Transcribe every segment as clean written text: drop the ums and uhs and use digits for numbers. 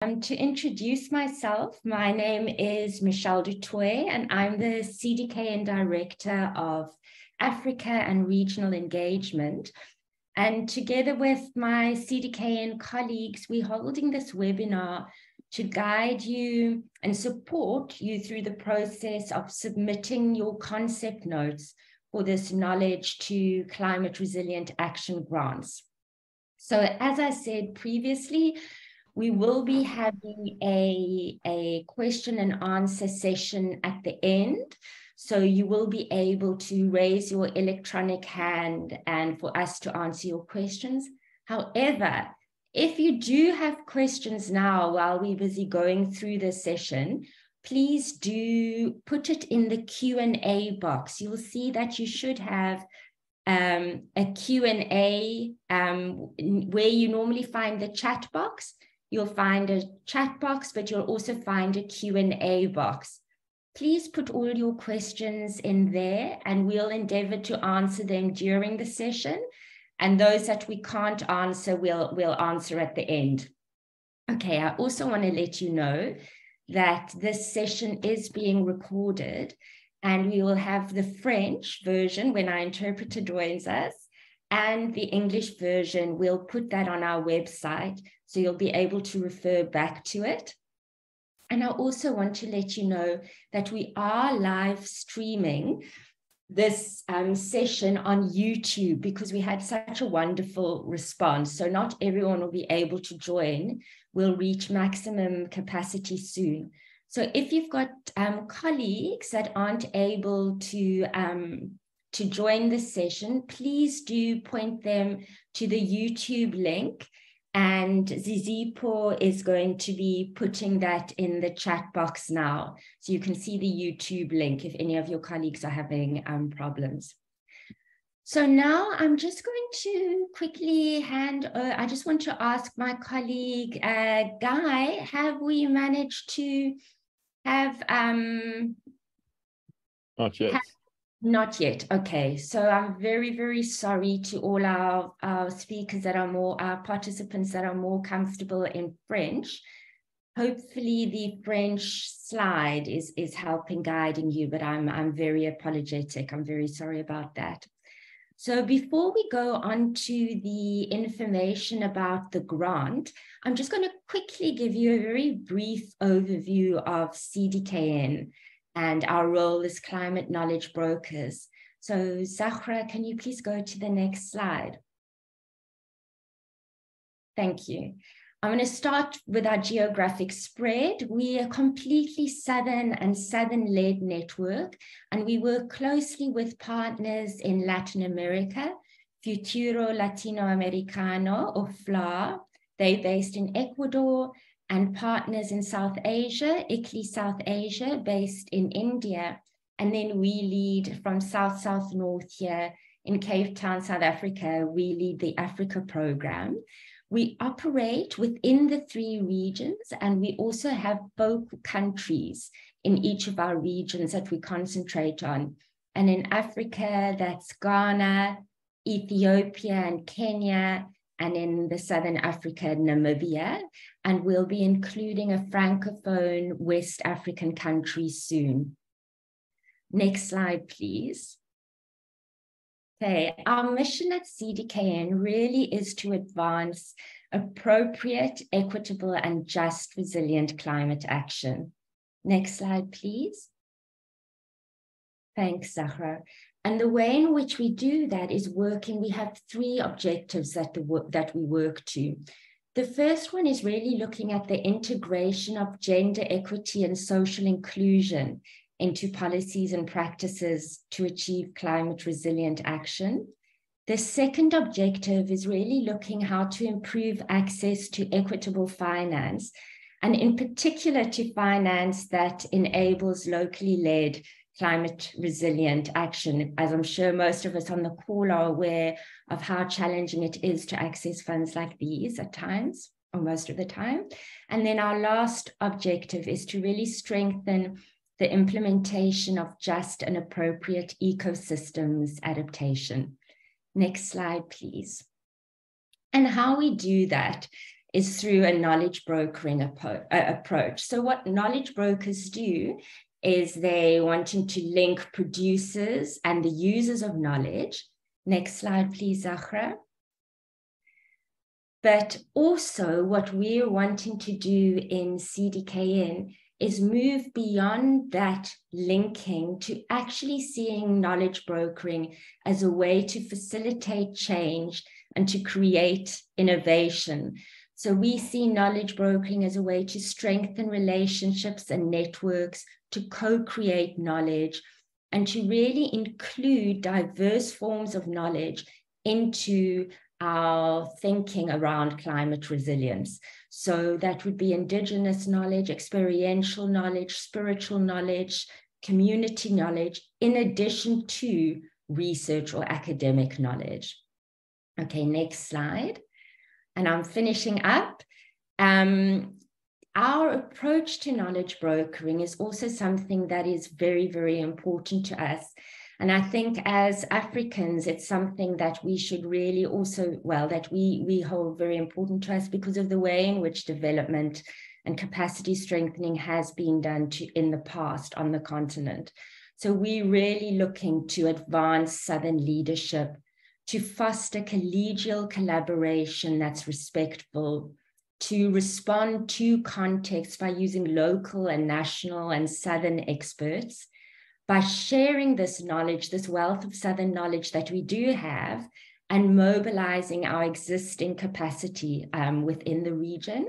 To introduce myself, my name is Michelle Dutoy, and I'm the CDKN Director of Africa and Regional Engagement. And together with my CDKN colleagues, we're holding this webinar to guide you and support you through the process of submitting your concept notes for this Knowledge to Climate Resilient Action grants. So as I said previously, we will be having a question and answer session at the end. So you will be able to raise your electronic hand and for us to answer your questions. However, if you do have questions now while we're busy going through the session, please do put it in the Q&A box. You'll see that you should have a Q&A where you normally find the chat box. You'll find a chat box, but you'll also find a Q&A box. Please put all your questions in there and we'll endeavor to answer them during the session. And those that we can't answer, we'll answer at the end. Okay, I also want to let you know that this session is being recorded and we will have the French version when our interpreter joins us, and the English version. We'll put that on our website, so you'll be able to refer back to it. And I also want to let you know that we are live streaming this session on YouTube because we had such a wonderful response. So not everyone will be able to join. We'll reach maximum capacity soon. So if you've got colleagues that aren't able to join the session, please do point them to the YouTube link, and Zizipo is going to be putting that in the chat box now. So you can see the YouTube link if any of your colleagues are having problems. So now I'm just going to quickly I just want to ask my colleague, Guy, have we managed to have... Not yet. Not yet. Okay. So I'm very, very sorry to all our speakers that are our participants that are more comfortable in French. Hopefully the French slide is helping guiding you, but I'm very apologetic. I'm very sorry about that. So before we go on to the information about the grant, I'm just going to quickly give you a very brief overview of CDKN and our role as climate knowledge brokers. So Zahra, can you please go to the next slide? Thank you. I'm going to start with our geographic spread. We are a completely Southern and Southern-led network, and we work closely with partners in Latin America, Futuro Latinoamericano, or FLA. They're based in Ecuador, and partners in South Asia, ICLI South Asia, based in India. And then we lead from South-North here in Cape Town, South Africa. We lead the Africa program. We operate within the 3 regions, and we also have focal countries in each of our regions that we concentrate on. And in Africa, that's Ghana, Ethiopia, and Kenya, and in the Southern Africa, Namibia, and we'll be including a Francophone West African country soon. Next slide, please. Okay, our mission at CDKN really is to advance appropriate, equitable, and just resilient climate action. Next slide, please. Thanks, Zahra. And the way in which we do that is we have 3 objectives that we work to. The first one is really looking at the integration of gender equity and social inclusion into policies and practices to achieve climate resilient action. The second objective is really looking how to improve access to equitable finance, and in particular to finance that enables locally led climate resilient action, as I'm sure most of us on the call are aware of how challenging it is to access funds like these at times, or most of the time. And then our last objective is to really strengthen the implementation of just and appropriate ecosystems adaptation. Next slide, please. And how we do that is through a knowledge brokering approach. So what knowledge brokers do is they wanting to link producers and the users of knowledge. Next slide, please, Zahra. But also what we're wanting to do in CDKN is move beyond that linking to actually seeing knowledge brokering as a way to facilitate change and to create innovation. So we see knowledge brokering as a way to strengthen relationships and networks, to co-create knowledge, and to really include diverse forms of knowledge into our thinking around climate resilience. So that would be indigenous knowledge, experiential knowledge, spiritual knowledge, community knowledge, in addition to research or academic knowledge. Okay, next slide. And I'm finishing up. Our approach to knowledge brokering is also something that is very, very important to us. And I think as Africans, it's something that we should really also, well, that we hold very important to us because of the way in which development and capacity strengthening has been done in the past on the continent. So we're really looking to advance Southern leadership, to foster collegial collaboration that's respectful, to respond to context by using local and national and Southern experts, by sharing this knowledge, this wealth of Southern knowledge that we do have, and mobilizing our existing capacity within the region.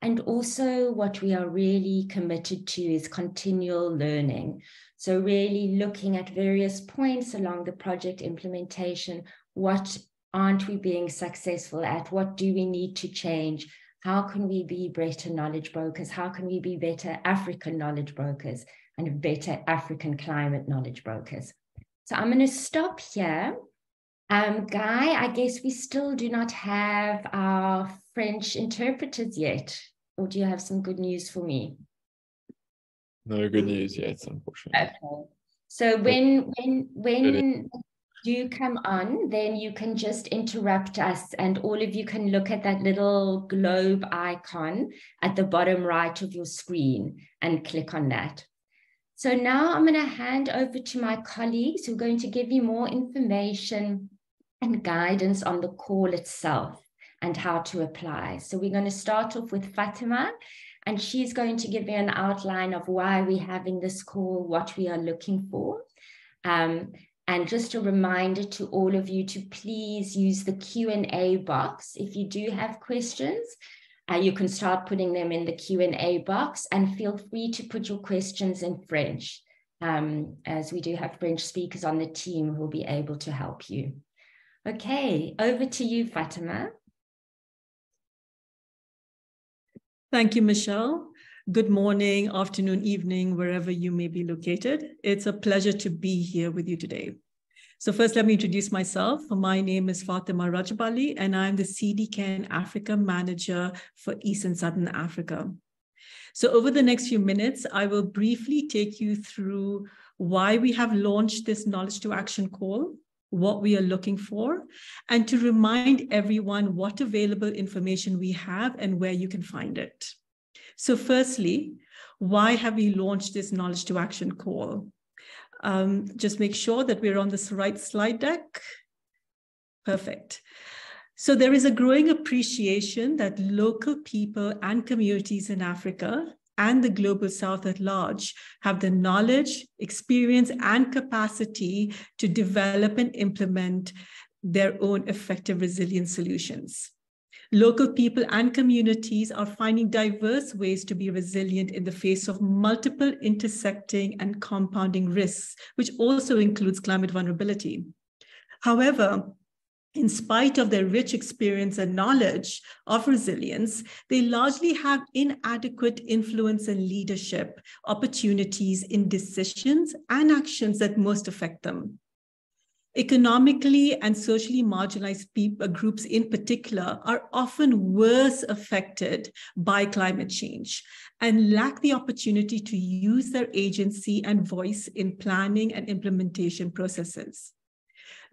And also what we are really committed to is continual learning. So really looking at various points along the project implementation. What aren't we being successful at? What do we need to change? How can we be better knowledge brokers? How can we be better African knowledge brokers and better African climate knowledge brokers? So I'm going to stop here. Guy, I guess we still do not have our French interpreters yet. Or do you have some good news for me? No good news yet, unfortunately. Okay. So when you come on, then you can just interrupt us, and all of you can look at that little globe icon at the bottom right of your screen and click on that. So now I'm going to hand over to my colleagues who are going to give you more information and guidance on the call itself and how to apply. So we're going to start off with Fatima, and she's going to give you an outline of why we're having this call, what we are looking for. And just a reminder to all of you to please use the Q&A box. If you do have questions, you can start putting them in the Q&A box, and feel free to put your questions in French, as we do have French speakers on the team who will be able to help you. Okay, over to you, Fatima. Thank you, Michelle. Good morning, afternoon, evening, wherever you may be located. It's a pleasure to be here with you today. So first, let me introduce myself. My name is Fatima Rajbali, and I'm the CDKN Africa Manager for East and Southern Africa. So over the next few minutes, I will briefly take you through why we have launched this Knowledge to Action call, what we are looking for, and to remind everyone what available information we have and where you can find it. So firstly, why have we launched this Knowledge to Action call? Just make sure that we're on this right slide deck. Perfect. So there is a growing appreciation that local people and communities in Africa and the global South at large have the knowledge, experience, and capacity to develop and implement their own effective resilience solutions. Local people and communities are finding diverse ways to be resilient in the face of multiple intersecting and compounding risks, which also includes climate vulnerability. However, in spite of their rich experience and knowledge of resilience, they largely have inadequate influence and leadership opportunities in decisions and actions that most affect them. Economically and socially marginalized groups in particular are often worse affected by climate change and lack the opportunity to use their agency and voice in planning and implementation processes.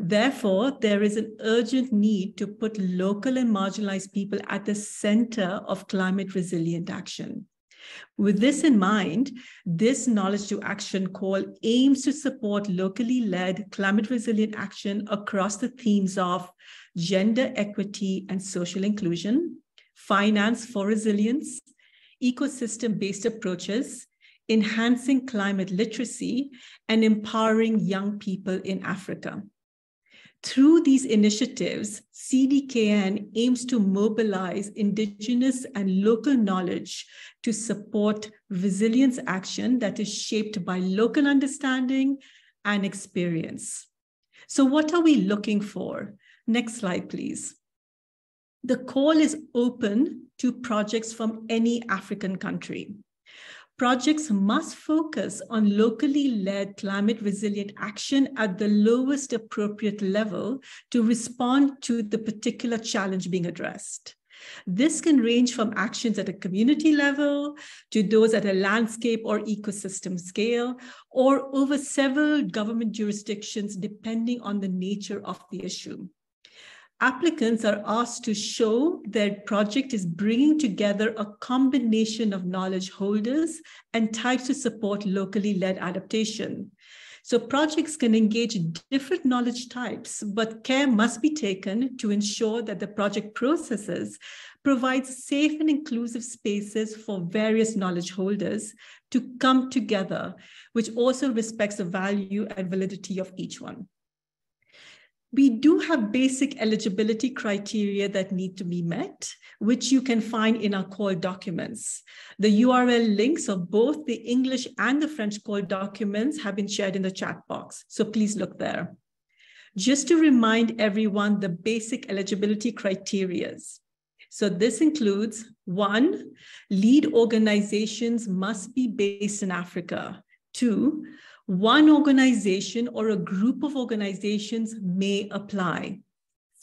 Therefore, there is an urgent need to put local and marginalized people at the center of climate resilient action. With this in mind, this Knowledge to Action call aims to support locally led climate resilient action across the themes of gender equity and social inclusion, finance for resilience, ecosystem-based approaches, enhancing climate literacy, and empowering young people in Africa. Through these initiatives, CDKN aims to mobilize indigenous and local knowledge to support resilience action that is shaped by local understanding and experience. So what are we looking for? Next slide, please. The call is open to projects from any African country. Projects must focus on locally led climate resilient action at the lowest appropriate level to respond to the particular challenge being addressed. This can range from actions at a community level to those at a landscape or ecosystem scale, or over several government jurisdictions, depending on the nature of the issue. Applicants are asked to show their project is bringing together a combination of knowledge holders and types to support locally led adaptation. So projects can engage different knowledge types, but care must be taken to ensure that the project processes provide safe and inclusive spaces for various knowledge holders to come together, which also respects the value and validity of each one. We do have basic eligibility criteria that need to be met, which you can find in our call documents. The URL links of both the English and the French call documents have been shared in the chat box, so please look there. Just to remind everyone the basic eligibility criteria. So this includes 1, lead organizations must be based in Africa. 2, one organization or a group of organizations may apply.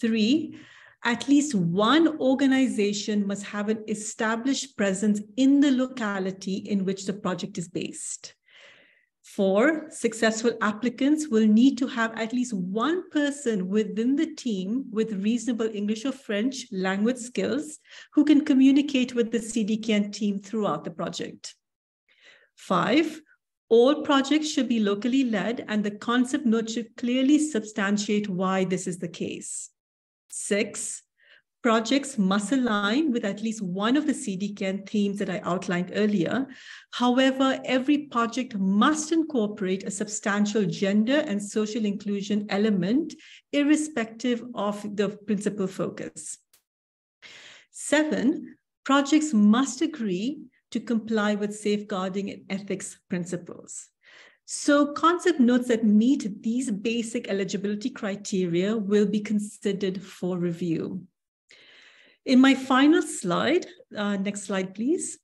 3, at least one organization must have an established presence in the locality in which the project is based. 4, successful applicants will need to have at least one person within the team with reasonable English or French language skills who can communicate with the CDKN team throughout the project. 5, all projects should be locally led, and the concept note should clearly substantiate why this is the case. 6, projects must align with at least one of the CDKN themes that I outlined earlier. However, every project must incorporate a substantial gender and social inclusion element, irrespective of the principal focus. 7, projects must agree to comply with safeguarding and ethics principles. So concept notes that meet these basic eligibility criteria will be considered for review. In my final slide, next slide, please.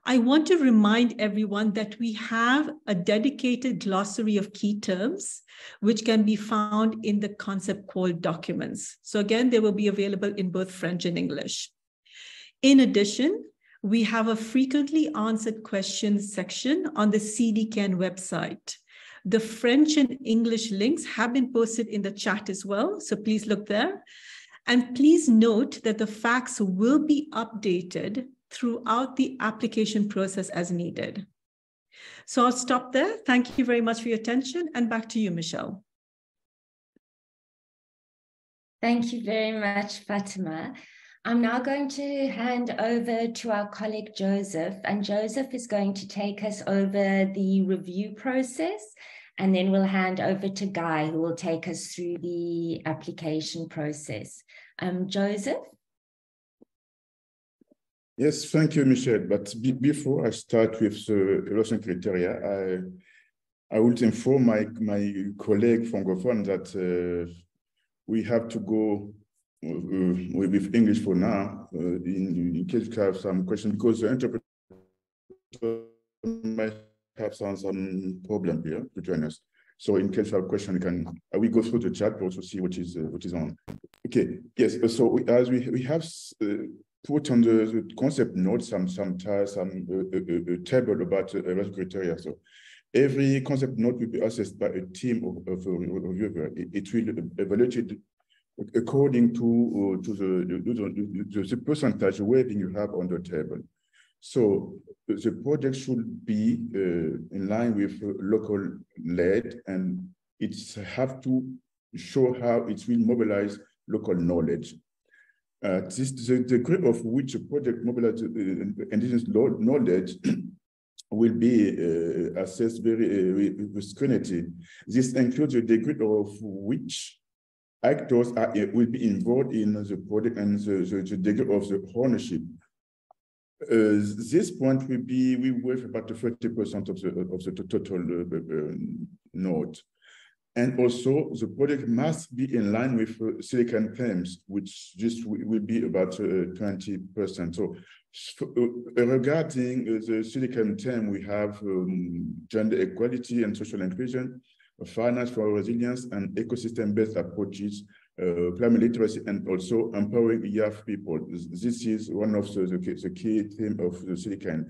I want to remind everyone that we have a dedicated glossary of key terms, which can be found in the concept call documents. So again, they will be available in both French and English. In addition, we have a frequently answered questions section on the CDKN website. The French and English links have been posted in the chat as well, so please look there. And please note that the facts will be updated throughout the application process as needed. So I'll stop there. Thank you very much for your attention, and back to you, Michelle. Thank you very much, Fatima. I'm now going to hand over to our colleague Joseph, and Joseph is going to take us over the review process, and then we'll hand over to Guy, who will take us through the application process. Joseph? Yes, thank you, Michelle. But before I start with the evaluation criteria, I would inform my colleague francophone that we have to go with English for now, in case you have some questions, because the interpreter might have some problem here to join us. So in case you have a question, we go through the chat, but also see what is on. Okay, yes, so we have put on the concept note some table about evaluation criteria. So Every concept note will be assessed by a team of reviewers. It will evaluate it according to the percentage weighting you have on the table. So the project should be in line with local led, and it's have to show how it will mobilize local knowledge. The degree of which a project mobilizes indigenous knowledge will be assessed very with scrutiny. This includes the degree of which actors will be involved in the project and the degree of the ownership. This point will be, we worth about 30% of the total note. And also the project must be in line with CDKN claims, which just will be about 20%. So regarding the CDKN term, we have gender equality and social inclusion, finance for resilience and ecosystem-based approaches, climate literacy, and also empowering young people. This is one of the key themes of the CDKN.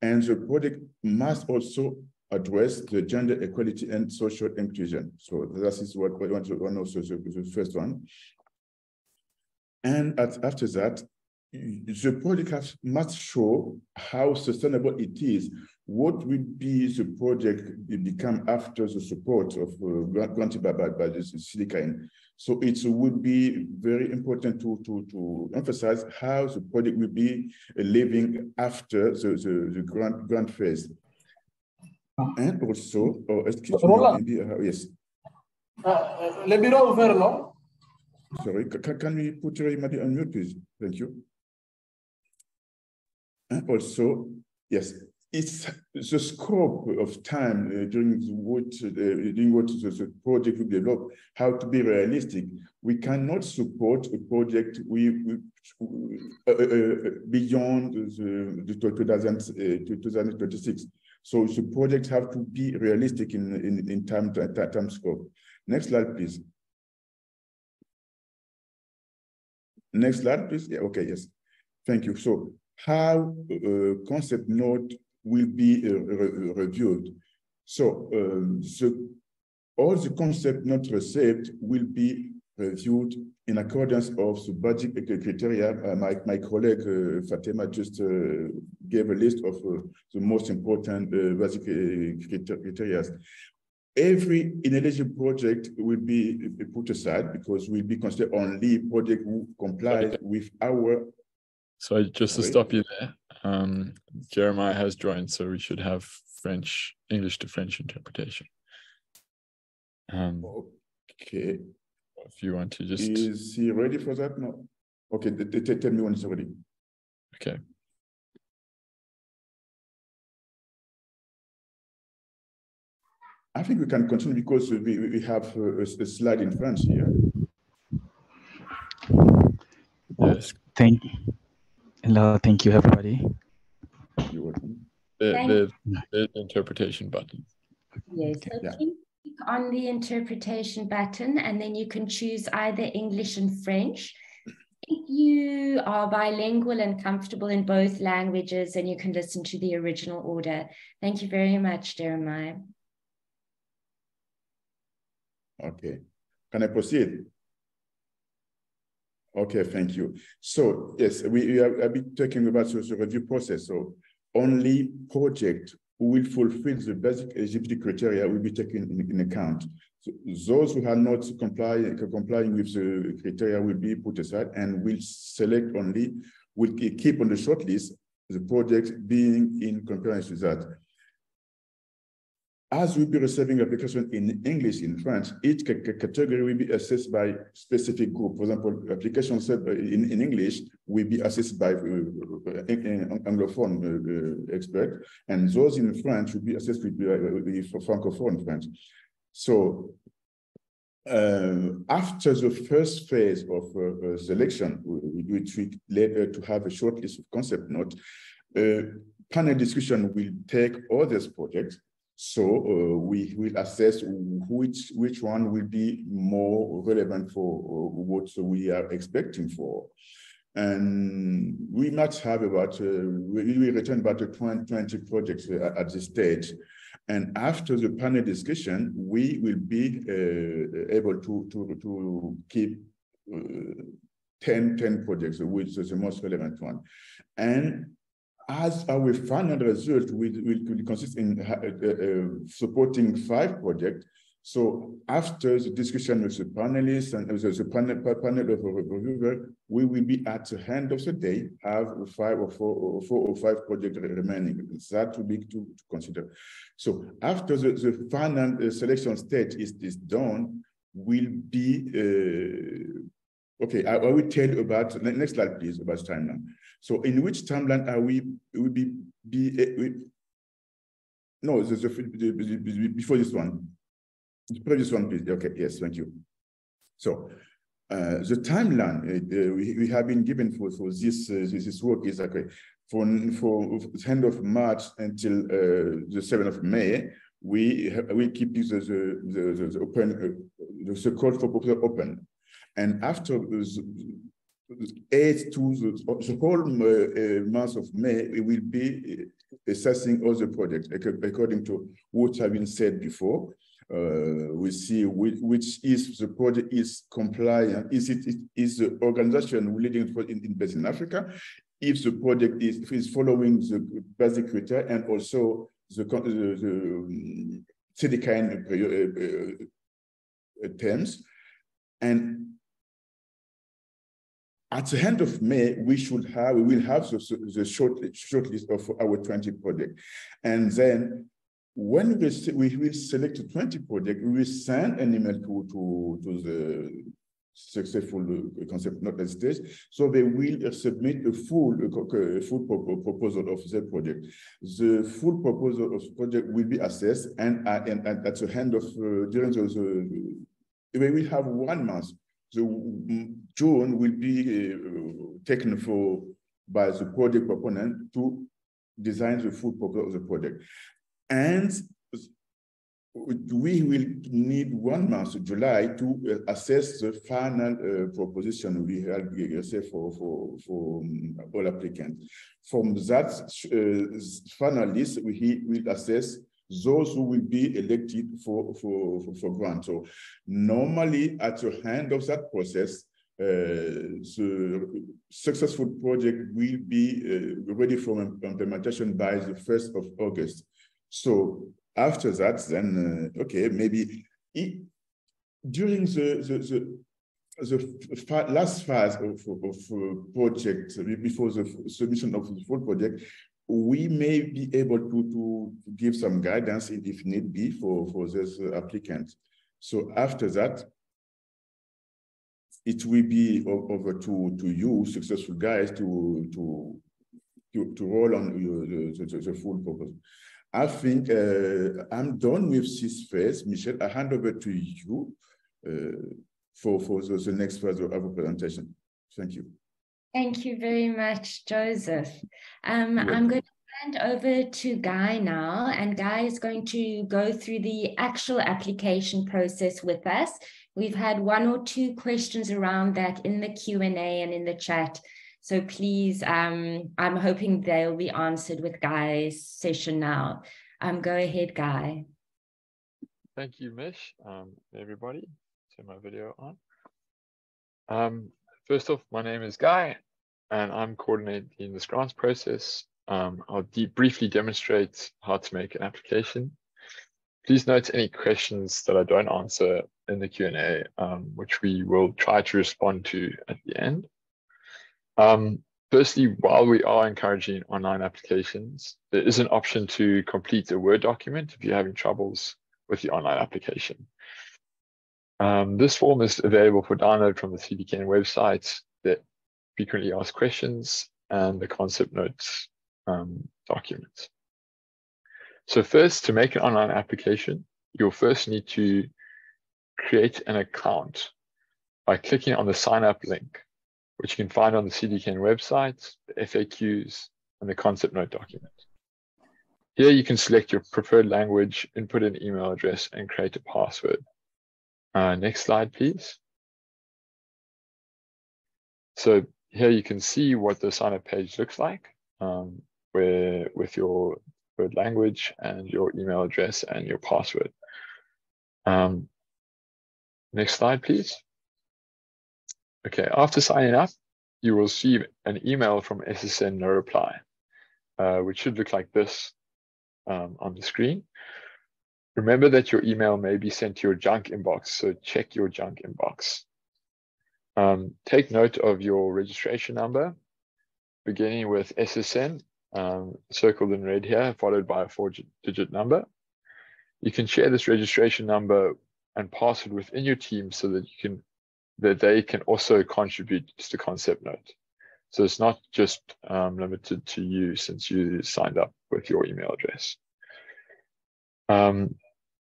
And the project must also address the gender equality and social inclusion. So that is what we want to, one of the first one. And after that, the project must show how sustainable it is. What will be the project become after the support of granted by the CDKN? So it would be very important to emphasize how the project will be living after the grant phase. And also, excuse me, maybe, yes. Le bureau ouvert, non? Sorry, can we put Maybe on mute, please? Thank you. And also, yes, it's the scope of time during what the project will develop, how to be realistic. We cannot support a project beyond the 2026. So the projects have to be realistic in time scope. Next slide, please. Next slide, please. Yeah, okay, yes. Thank you. So how concept note will be reviewed. So all the concept note received will be reviewed in accordance of the budget criteria. My colleague Fatima just gave a list of the most important basic criteria. Every ineligible project will be put aside because will be considered only project who comply with our. So just to stop you there, Jeremiah has joined, so we should have English to French interpretation. Okay. If you want to just... Is he ready for that? No. Okay, tell me when he's ready. Okay. I think we can continue because we have a slide in French here. Yes. Thank you, everybody. You're welcome. The interpretation button. Yes, so yeah. click on the interpretation button and then you can choose either English and French. If you are bilingual and comfortable in both languages, then you can listen to the original order. Thank you very much, Jeremiah. Okay. Can I proceed? Okay, thank you. So yes, we have been talking about the review process. So only project who will fulfill the basic eligibility criteria will be taken in account. So those who are not complying with the criteria will be put aside and will select only, will keep on the short list the project being in compliance with that. As we'll be receiving application in English, in French, each category will be assessed by specific group. For example, applications in English will be assessed by Anglophone expert, and those in French will be assessed with Francophone French. So after the first phase of selection, which we later to have a short list of concept notes, panel discussion will take all these projects. So we will assess which one will be more relevant for what we are expecting for. And we might have about, we will return about 20 projects at this stage. And after the panel discussion, we will be able to keep 10 projects, which is the most relevant one. And as our final result will consist in supporting 5 projects. So after the discussion with the panelists and the panel of reviewers, we will be at the end of the day have 4 or 5 projects remaining. That will be to consider. So after the final selection stage is done, will be okay. I will tell you about next slide, please, about timeline. So in which timeline are we no, before this one. The previous one, please. Okay, yes, thank you. So the timeline we have been given for this work is okay. For the end of March until the 7th of May, we keep the open the call for proposal open, and after the 8th to the whole month of May, we will be assessing all the projects according to what have been said before. We see which is the project is compliant. Is the organization leading in based in Africa? If the project is following the basic criteria and also the CDKN terms, and at the end of May, we will have the short list of our 20 projects, and then when we will select 20 projects, we will send an email to the successful concept not at stage, so they will submit a full proposal of the project. The full proposal of the project will be assessed, and at the end of during we will have 1 month. June will be taken by the project proponent to design the full proposal of the project. And we will need 1 month, July, to assess the final proposition we have for all applicants. From that final list, we will assess those who will be elected for grant. So normally, at the end of that process, the successful project will be ready for implementation by the 1st of August. So after that, then okay, maybe during the last phase of project, before the submission of the full project, we may be able to give some guidance if need be for this applicant. So after that, it will be over to you, successful guys, to roll on the full proposal. I think I'm done with this phase. Michelle, I hand over to you for the next phase of our presentation. Thank you. Thank you very much, Joseph. I'm going to hand over to Guy now, and Guy is going to go through the actual application process with us. We've had 1 or 2 questions around that in the Q&A and in the chat. So please, I'm hoping they'll be answered with Guy's session now. Go ahead, Guy. Thank you, Mish. Everybody, turn my video on. First off, my name is Guy, and I'm coordinating this grants process. I'll briefly demonstrate how to make an application. Please note any questions that I don't answer in the Q&A, which we will try to respond to at the end. Firstly, while we are encouraging online applications, there is an option to complete a Word document if you're having troubles with the online application. This form is available for download from the CDKN website, that frequently asked questions, and the concept notes documents. So first, to make an online application, you'll first need to create an account by clicking on the sign up link, which you can find on the CDKN website, the FAQs, and the concept note document. Here you can select your preferred language, input an email address, and create a password. Next slide, please. So here you can see what the sign up page looks like, where with your preferred language, and your email address and your password. Next slide, please. Okay, after signing up, you will receive an email from SSN no reply, which should look like this on the screen. Remember that your email may be sent to your junk inbox, so check your junk inbox. Take note of your registration number, beginning with SSN, circled in red here, followed by a 4-digit number. You can share this registration number and password within your team so that they can also contribute to the concept note. So it's not just limited to you since you signed up with your email address.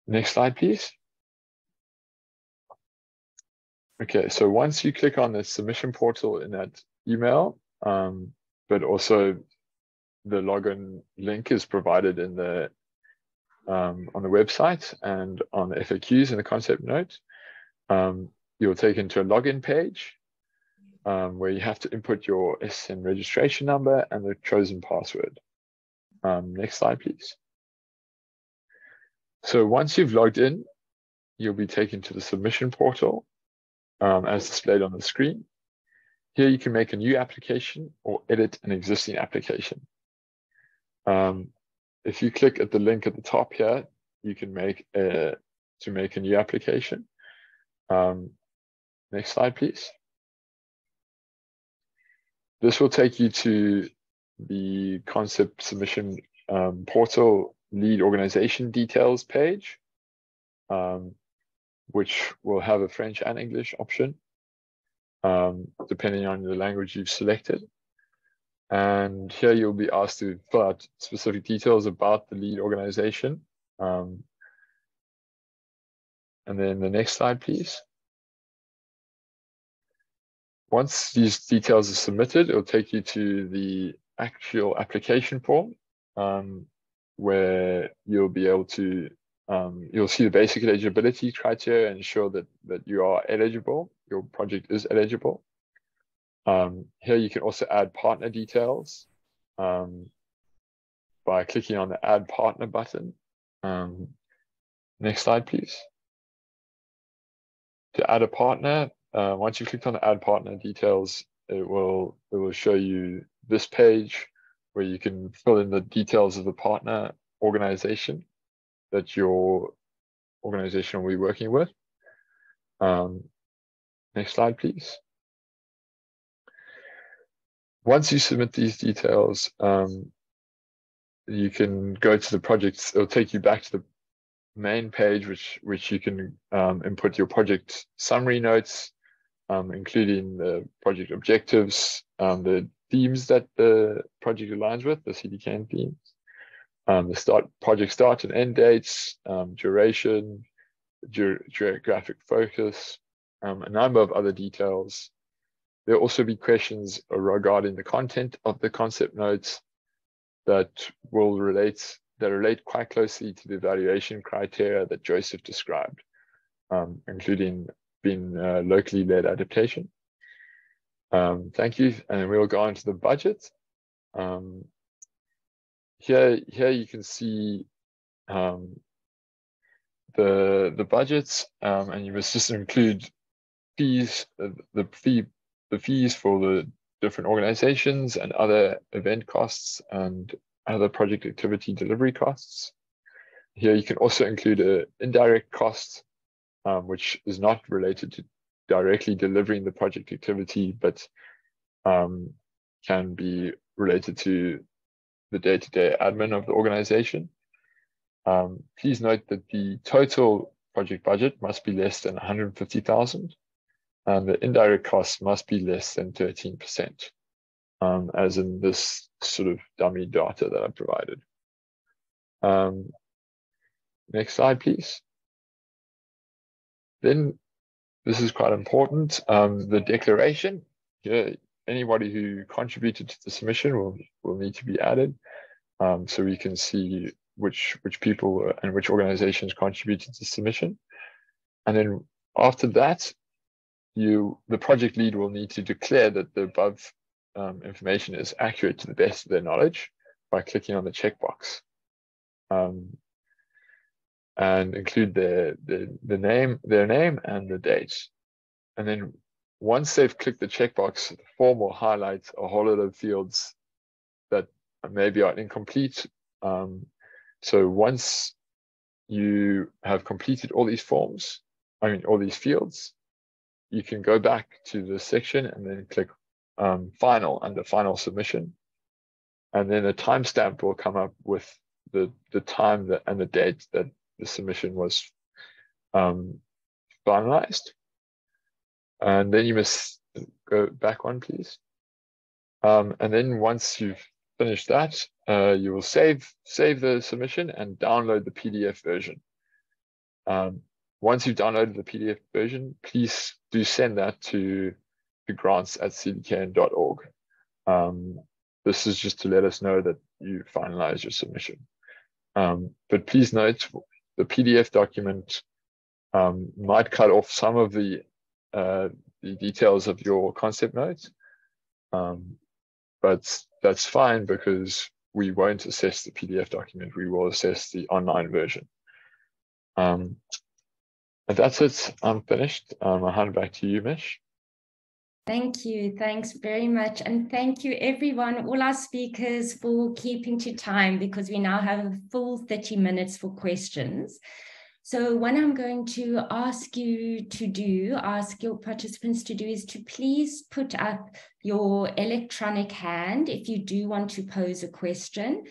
Next slide, please. Okay, so once you click on the submission portal in that email, but also the login link is provided in the on the website and on the FAQs in the concept note, you're taken to a login page where you have to input your SSN registration number and the chosen password. Next slide, please. So once you've logged in, you'll be taken to the submission portal as displayed on the screen. Here you can make a new application or edit an existing application. If you click at the link at the top here, you can make a new application. Next slide, please. This will take you to the concept submission portal lead organization details page, which will have a French and English option, depending on the language you've selected. And here you'll be asked to fill out specific details about the lead organization. And then the next slide, please. Once these details are submitted, it'll take you to the actual application form, where you'll be able to, you'll see the basic eligibility criteria and ensure that you are eligible, your project is eligible. Here you can also add partner details by clicking on the Add Partner button. Next slide, please. To add a partner, once you've clicked on the Add Partner details, it will show you this page where you can fill in the details of the partner organization that your organization will be working with. Next slide, please. Once you submit these details, you can go to the projects. It'll take you back to the main page, which you can input your project summary notes, including the project objectives, the themes that the project aligns with, the CDKN themes, the project start and end dates, duration, geographic focus, a number of other details. There'll also be questions regarding the content of the concept notes that relate quite closely to the evaluation criteria that Joseph described, including being locally led adaptation. Thank you, and we'll go on to the budget. Here you can see the budgets, and you must just include fees, the fees for the different organizations and other event costs and other project activity delivery costs. Here you can also include an indirect cost, which is not related to directly delivering the project activity, but can be related to the day-to-day admin of the organization. Please note that the total project budget must be less than 150,000, and the indirect costs must be less than 13%, as in this sort of dummy data that I provided. Next slide, please. Then this is quite important. The declaration. Here, anybody who contributed to the submission will need to be added, so we can see which people and which organizations contributed to the submission. And then after that, the project lead will need to declare that the above information is accurate to the best of their knowledge by clicking on the checkbox. and include their name and the date. And then once they've clicked the checkbox, the form will highlight a whole lot of fields that maybe are incomplete. So once you have completed all these forms, all these fields, you can go back to the section and then click final under final submission. And then a timestamp will come up with the time and the date that the submission was finalized. And then you must go back one, please. And then once you've finished that, you will save the submission and download the PDF version. Once you've downloaded the PDF version, please do send that to grants@cdkn.org. This is just to let us know that you finalized your submission. But please note, the PDF document might cut off some of the details of your concept notes, but that's fine because we won't assess the PDF document. We will assess the online version. And that's it. I'm finished. I'll hand it back to you, Mish. Thank you. Thanks very much. And thank you, everyone, all our speakers, for keeping to time, because we now have a full 30 minutes for questions. So what I'm going to ask your participants to do is to please put up your electronic hand if you do want to pose a question.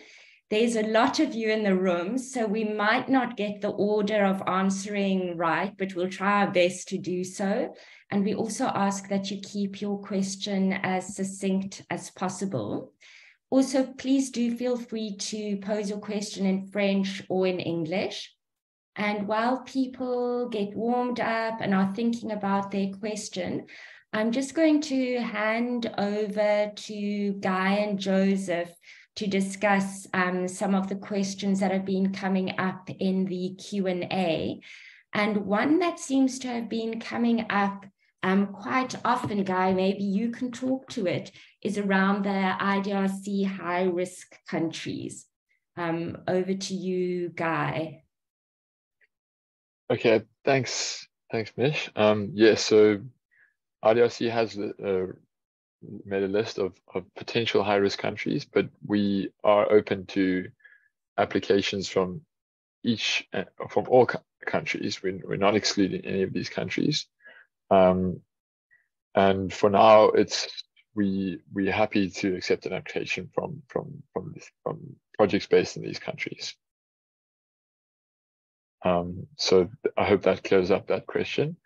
There's a lot of you in the room, so we might not get the order of answering right, but we'll try our best to do so. And we also ask that you keep your question as succinct as possible. Also, please do feel free to pose your question in French or in English. And while people get warmed up and are thinking about their question, I'm just going to hand over to Guy and Joseph to discuss some of the questions that have been coming up in the Q&A. And one that seems to have been coming up quite often, Guy, maybe you can talk to it, is around the IDRC high-risk countries. Over to you, Guy. Okay, thanks, Mish. So IDRC has made a list of potential high-risk countries, but we are open to applications from all countries. We're not excluding any of these countries. And for now, we're happy to accept an application from projects based in these countries. So I hope that clears up that question.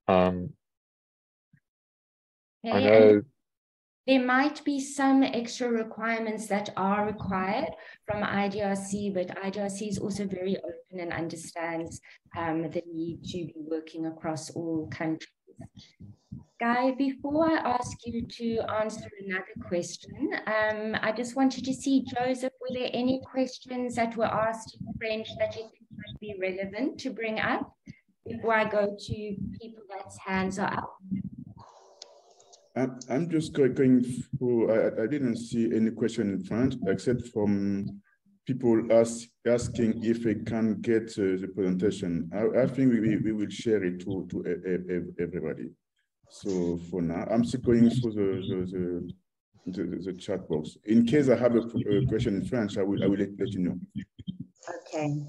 I know there might be some extra requirements that are required from IDRC, but IDRC is also very open and understands the need to be working across all countries. Guy, before I ask you to answer another question, I just wanted to see, Joseph, were there any questions that were asked in French that you think might be relevant to bring up before I go to people that's hands are up? I'm just going through, I didn't see any question in French except from people asking if they can get the presentation. I think we will share it to everybody. So for now, I'm still going through the chat box. In case I have a question in French, I will let you know. Okay.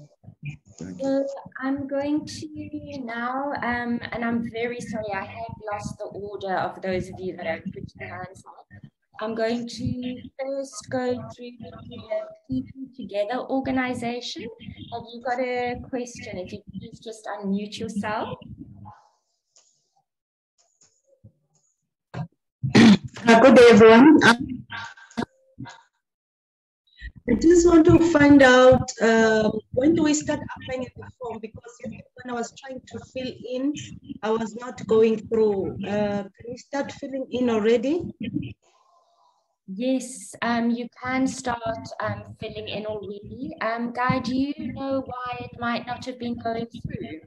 So I'm going to now, and I'm very sorry, I have lost the order of those of you that have put your hands up. I'm going to first go through the People Together organization. Have you got a question? If you please just unmute yourself. Good day, everyone. I just want to find out when do we start applying the form, because when I was trying to fill in, I was not going through. Can we start filling in already? Yes, you can start filling in already. Guy, do you know why it might not have been going through?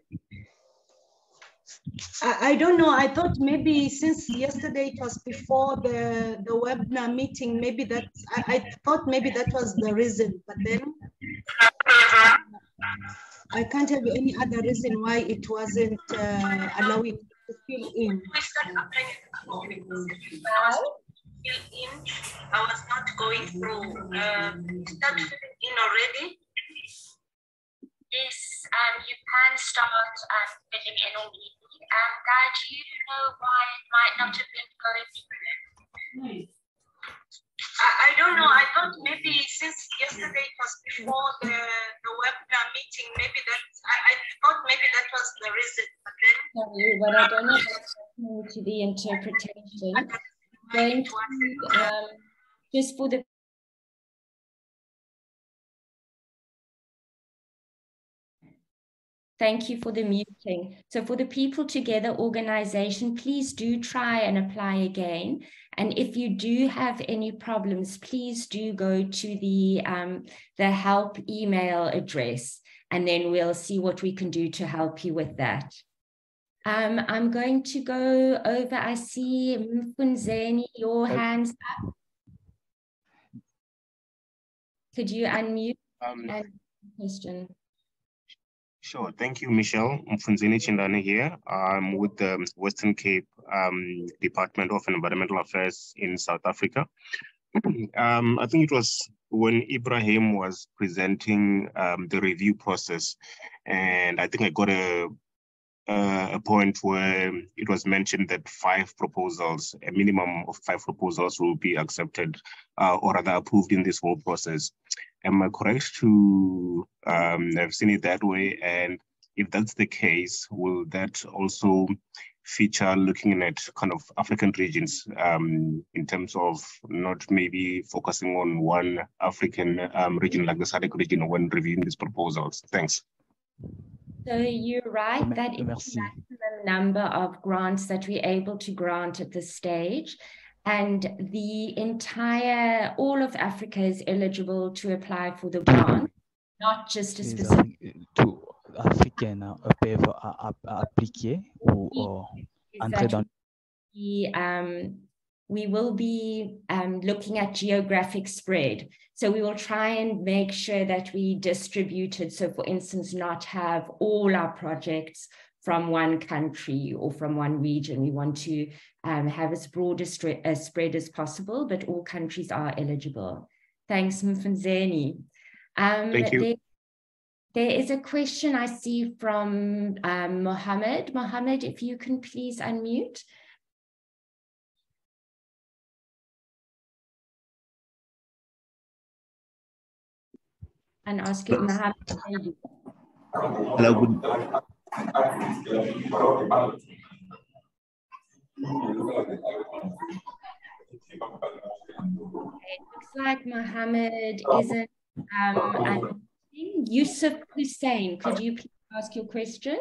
I don't know. I thought maybe since yesterday it was before the webinar meeting, maybe that I thought maybe that was the reason. But then I can't tell you any other reason why it wasn't allowing to fill in. I was not going through. Start filling in already. Yes, you can start filling in already. Guy, do you know why it might not have been going through? I don't know. I thought maybe since yesterday it was before the webinar meeting, maybe that I thought maybe that was the reason. But then sorry, but I don't know to the interpretation. Going to, just for the thank you for the muting. So for the People Together organization, please do try and apply again. And if you do have any problems, please do go to the help email address, and then we'll see what we can do to help you with that. I'm going to go over, I see Mfunzeni, your hands up. Could you unmute and question? Sure. Thank you, Michelle. Mfunzeni Chindane here. I'm with the Western Cape Department of Environmental Affairs in South Africa. I think it was when Ibrahim was presenting the review process, and I think I got a point where it was mentioned that 5 proposals, a minimum of 5 proposals will be accepted or rather approved in this whole process. Am I correct to have seen it that way? And if that's the case, will that also feature looking at kind of African regions in terms of not maybe focusing on one African region like the SADC region when reviewing these proposals? Thanks. So you're right, that is the maximum number of grants that we're able to grant at this stage. And the entire, all of Africa is eligible to apply for the grant, not just a specific. To Africain peuvent appliquer ou entrer dans. We will be looking at geographic spread. So we will try and make sure that we distribute it. So for instance, not have all our projects from one country or from one region. We want to have as broad a spread as possible, but all countries are eligible. Thanks, Mfunzeni. Thank you. There is a question I see from Mohammed. Mohammed, if you can please unmute. And ask you, Mohammed. Hello, good. It looks like Mohammed isn't Yusuf Hussein, could you please ask your question?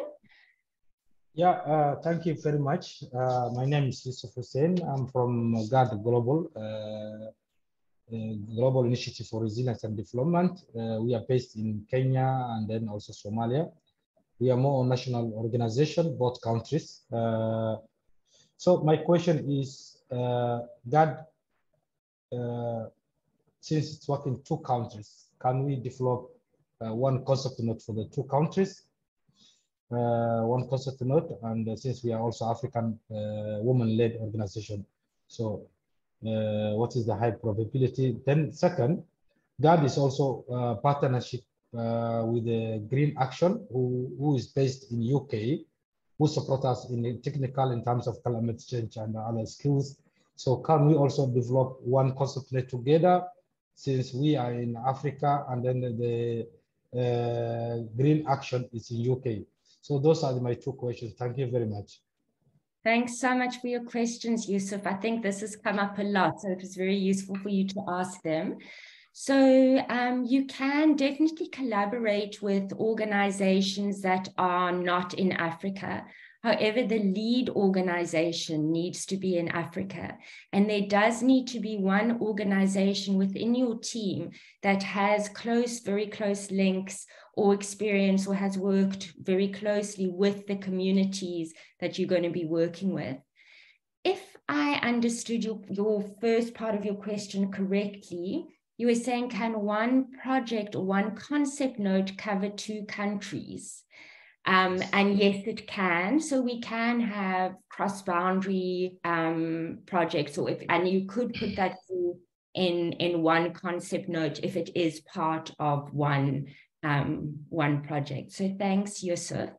Yeah, thank you very much. My name is Yusuf Hussein. I'm from GAD Global, Global Initiative for Resilience and Development. We are based in Kenya and then also Somalia. We are more national organization, both countries. So my question is, GAD, since it's working 2 countries, can we develop one concept note for the 2 countries? One concept note, and since we are also African woman-led organization, so what is the high probability? Then second, GAD is also a partnership with the Green Action, who is based in UK, who support us in technical in terms of climate change and other skills. So can we also develop one concept net together, since we are in Africa and then the Green Action is in UK? So those are my 2 questions. Thank you very much. Thanks so much for your questions, Yusuf. I think this has come up a lot, so it was very useful for you to ask them. So you can definitely collaborate with organizations that are not in Africa. However, the lead organization needs to be in Africa. And there does need to be one organization within your team that has very close links or experience or has worked very closely with the communities that you're going to be working with. If I understood your first part of your question correctly, you were saying, can one project or one concept note cover 2 countries? And yes, it can. So we can have cross-boundary projects, and you could put that through in one concept note if it is part of one project. So thanks, Yusuf.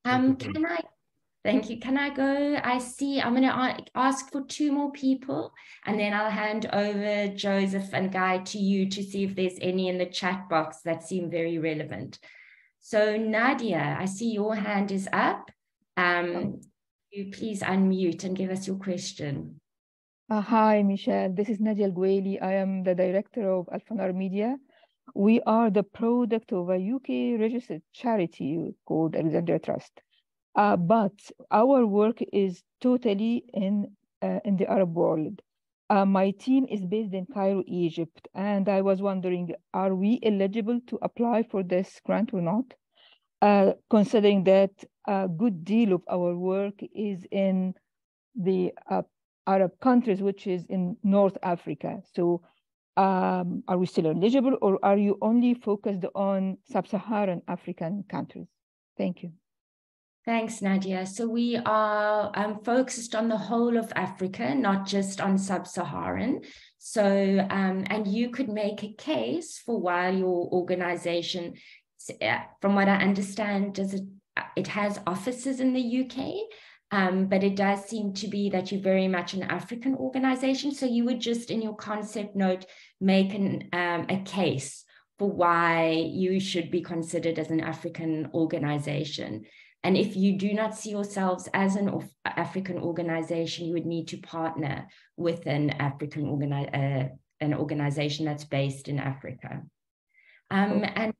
Thank you. Can I go? I see I'm going to ask for 2 more people, and then I'll hand over Joseph and Guy to you to see if there's any in the chat box that seem very relevant. So Nadia, I see your hand is up. You please unmute and give us your question. Hi, Michelle. This is Nadia Al-Gwaili. I am the director of Alphanar Media. We are the product of a UK registered charity called Alexandria Trust. But our work is totally in the Arab world. My team is based in Cairo, Egypt, and I was wondering, are we eligible to apply for this grant or not? Considering that a good deal of our work is in the Arab countries, which is in North Africa. So are we still eligible, or are you only focused on sub-Saharan African countries? Thank you. Thanks, Nadia. So we are focused on the whole of Africa, not just on sub-Saharan. So, and you could make a case for why your organization, from what I understand, it has offices in the UK, but it does seem to be that you're very much an African organization. So you would just, in your concept note, make a case for why you should be considered as an African organization. And if you do not see yourselves as an African organization, you would need to partner with an African organization that's based in Africa. And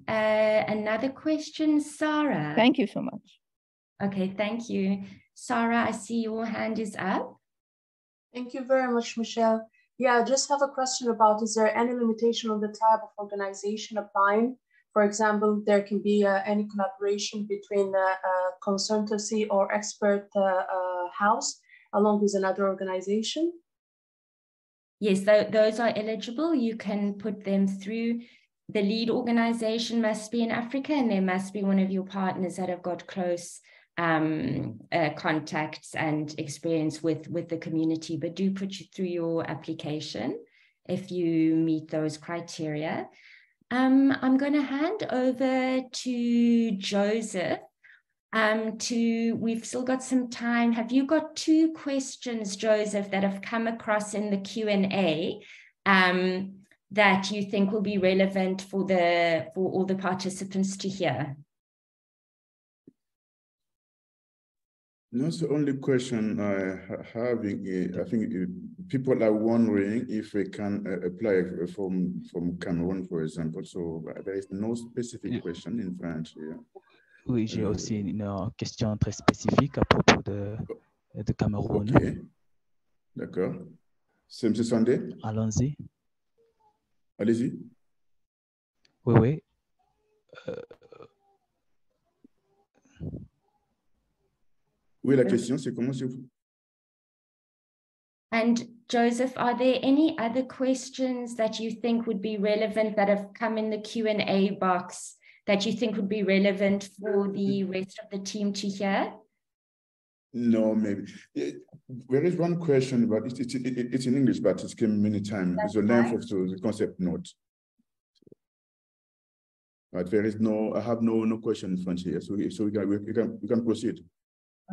another question, Sarah. Thank you so much. Okay, thank you. Sarah, I see your hand is up. Thank you very much, Michelle. Yeah, I just have a question about, is there any limitation on the type of organization applying? For example, there can be any collaboration between a consultancy or expert house along with another organization? Yes, those are eligible. You can put them through. The lead organization must be in Africa, and there must be one of your partners that have got close contacts and experience with the community, but do put you through your application if you meet those criteria. I'm going to hand over to Joseph. We've still got some time. Have you got 2 questions, Joseph, that have come across in the Q&A that you think will be relevant for all the participants to hear? No, the only question I have, I think people are wondering if we can apply from Cameroon, for example. So there is no specific question in French here. Oui, j'ai aussi une question très spécifique à propos de Cameroun. Ok, d'accord. C'est M. Sandé? Allons-y. Allez-y. Oui, oui. Oui, la question, c'est comment c'est vous? And Joseph, are there any other questions that you think would be relevant that have come in the Q&A box that you think would be relevant for the rest of the team to hear? No, maybe. There is one question, but it's in English, but it's came many times. It's the length of the concept note. But there is no, I have no question in French here, so we can proceed.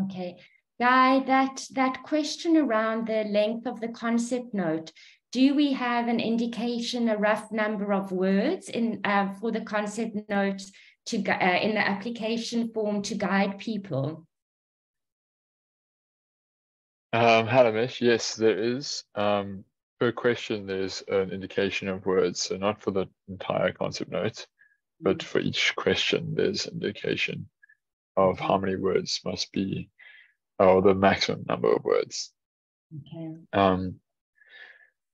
Okay. Guy, that question around the length of the concept note, do we have an indication, a rough number of words for the concept note in the application form to guide people? Hamish, yes, there is. Per question, there's an indication of words, so not for the entire concept note, but for each question, there's an indication of how many words must be, or the maximum number of words. Okay.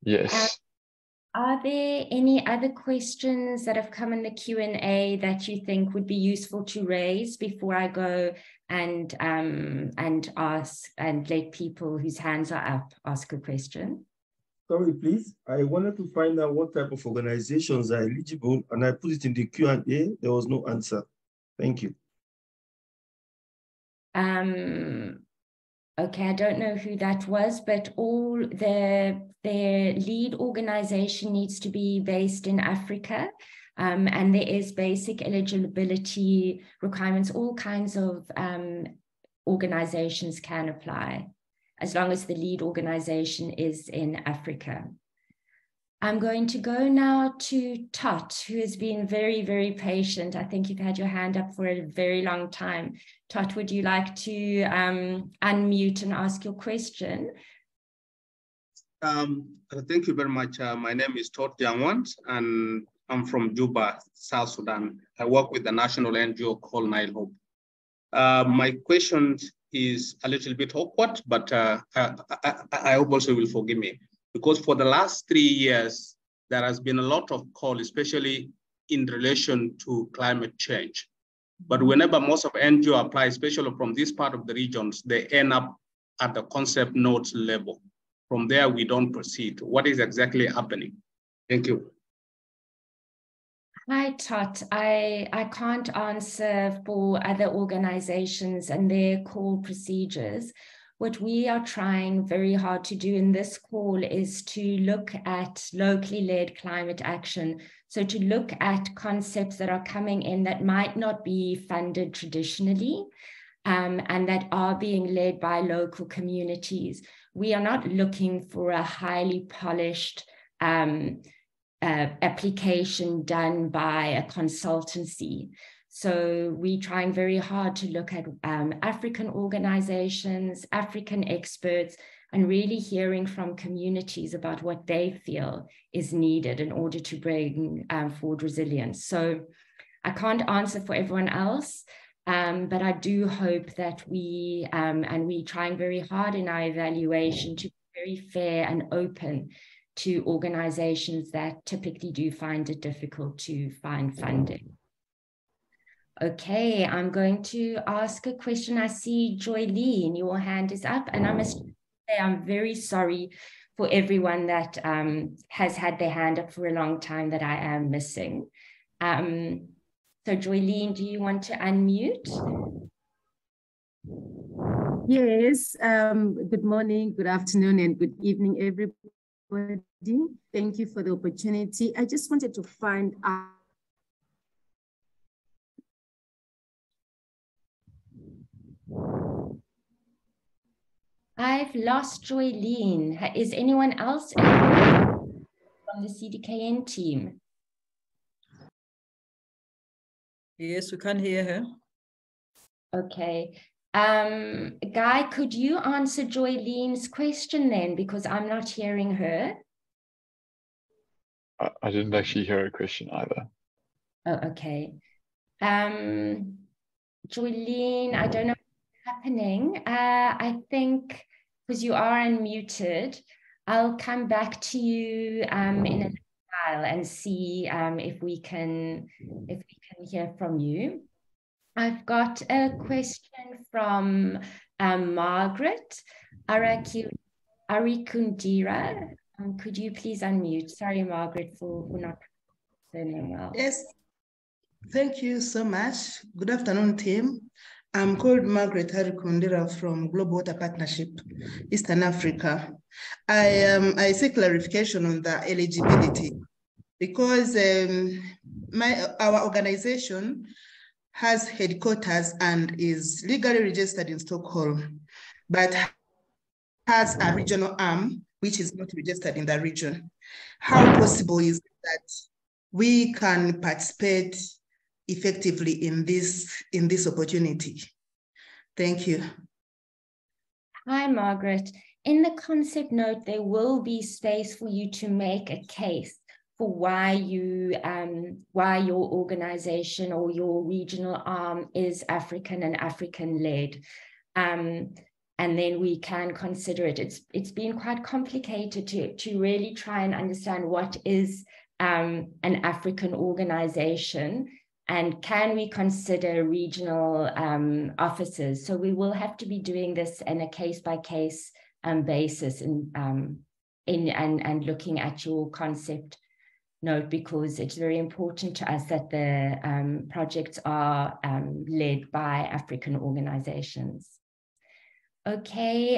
Yes. Are there any other questions that have come in the Q&A that you think would be useful to raise before I go and ask and let people whose hands are up ask a question? Sorry, please. I wanted to find out what type of organizations are eligible, and I put it in the Q&A. There was no answer. Thank you. Okay, I don't know who that was, but all their lead organization needs to be based in Africa. And there is basic eligibility requirements. All kinds of organizations can apply, as long as the lead organization is in Africa. I'm going to go now to Tot, who has been very, very patient. I think you've had your hand up for a very long time. Tot, would you like to unmute and ask your question? Thank you very much. My name is Tot Jangwant, and I'm from Juba, South Sudan. I work with the national NGO called Nile Hope. My question is a little bit awkward, but I hope also you will forgive me. Because for the last 3 years, there has been a lot of call, especially in relation to climate change. But whenever most of NGO apply, especially from this part of the regions, they end up at the concept notes level. From there, we don't proceed. What is exactly happening? Thank you. Hi, Tot. I can't answer for other organizations and their call procedures. What we are trying very hard to do in this call is to look at locally led climate action. So to look at concepts that are coming in that might not be funded traditionally, and that are being led by local communities. We are not looking for a highly polished application done by a consultancy. So we're trying very hard to look at African organizations, African experts, and really hearing from communities about what they feel is needed in order to bring forward resilience. So I can't answer for everyone else, but I do hope that and we're trying very hard in our evaluation to be very fair and open to organizations that typically do find it difficult to find funding. Okay, I'm going to ask a question. I see Joylene, your hand is up, and I must say I'm very sorry for everyone that has had their hand up for a long time that I am missing. So Joylene, do you want to unmute? Yes, good morning, good afternoon, and good evening, everybody. Thank you for the opportunity. I just wanted to find out I've lost Joylene. Is anyone else from the CDKN team? Yes, we can hear her. Okay. Guy, could you answer Joylene's question then? Because I'm not hearing her. I didn't actually hear a question either. Oh, okay. Joylene, I don't know what's happening. I think because you are unmuted, I'll come back to you in a while and see if we can hear from you. I've got a question from Margaret Arikundira. Could you please unmute? Sorry, Margaret, for not saying well. Yes, thank you so much. Good afternoon, team. I'm called Margaret Arikundira from Global Water Partnership, Eastern Africa. I seek clarification on the eligibility because our organization has headquarters and is legally registered in Stockholm, but has a regional arm which is not registered in the region. How possible is that we can participate effectively in this opportunity? Thank you. Hi, Margaret. In the concept note, there will be space for you to make a case for why your organization or your regional arm is African and African-led. And then we can consider it. It's been quite complicated to really try and understand what is an African organization and can we consider regional offices. So we will have to be doing this in a case-by-case basis in and looking at your concept note, because it's very important to us that the projects are led by African organizations. Okay,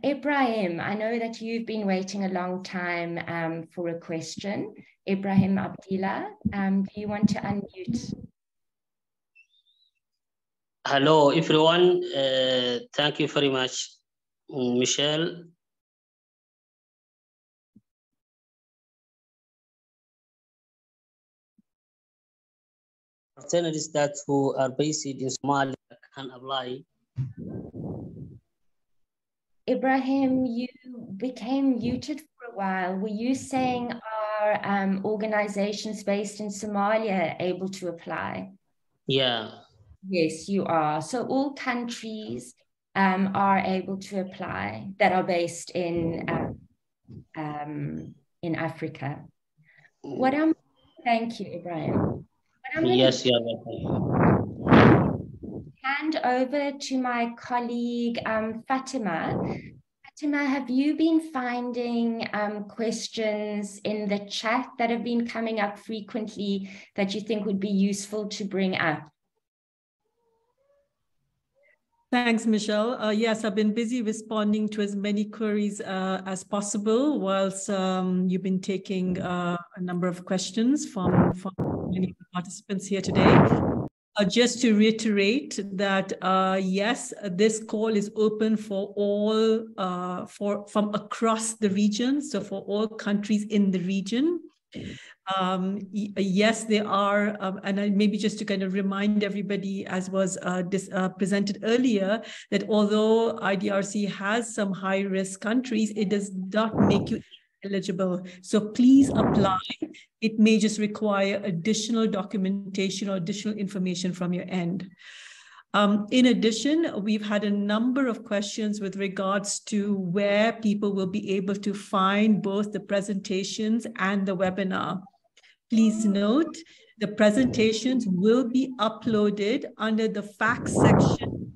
Ibrahim, I know that you've been waiting a long time for a question. Ibrahim Abdillah, do you want to unmute? Hello, everyone. Thank you very much, Michelle. Opportunities that who are based in Somalia can apply. Ibrahim, you became muted for a while. Were you saying are organizations based in Somalia able to apply? Yeah. Yes, you are. So all countries are able to apply that are based in Africa. Thank you, Ibrahim. Yes, yeah. Hand over to my colleague, Fatima. Fatima, have you been finding questions in the chat that have been coming up frequently that you think would be useful to bring up? Thanks, Michelle. Yes, I've been busy responding to as many queries as possible whilst you've been taking a number of questions from many participants here today. Just to reiterate that, yes, this call is open for all, from across the region, so for all countries in the region. Yes, they are, and maybe just to kind of remind everybody, as was presented earlier, that although IDRC has some high-risk countries, it does not make you eligible. So please apply. It may just require additional documentation or additional information from your end. In addition, we've had a number of questions with regards to where people will be able to find both the presentations and the webinar. Please note, the presentations will be uploaded under the facts section,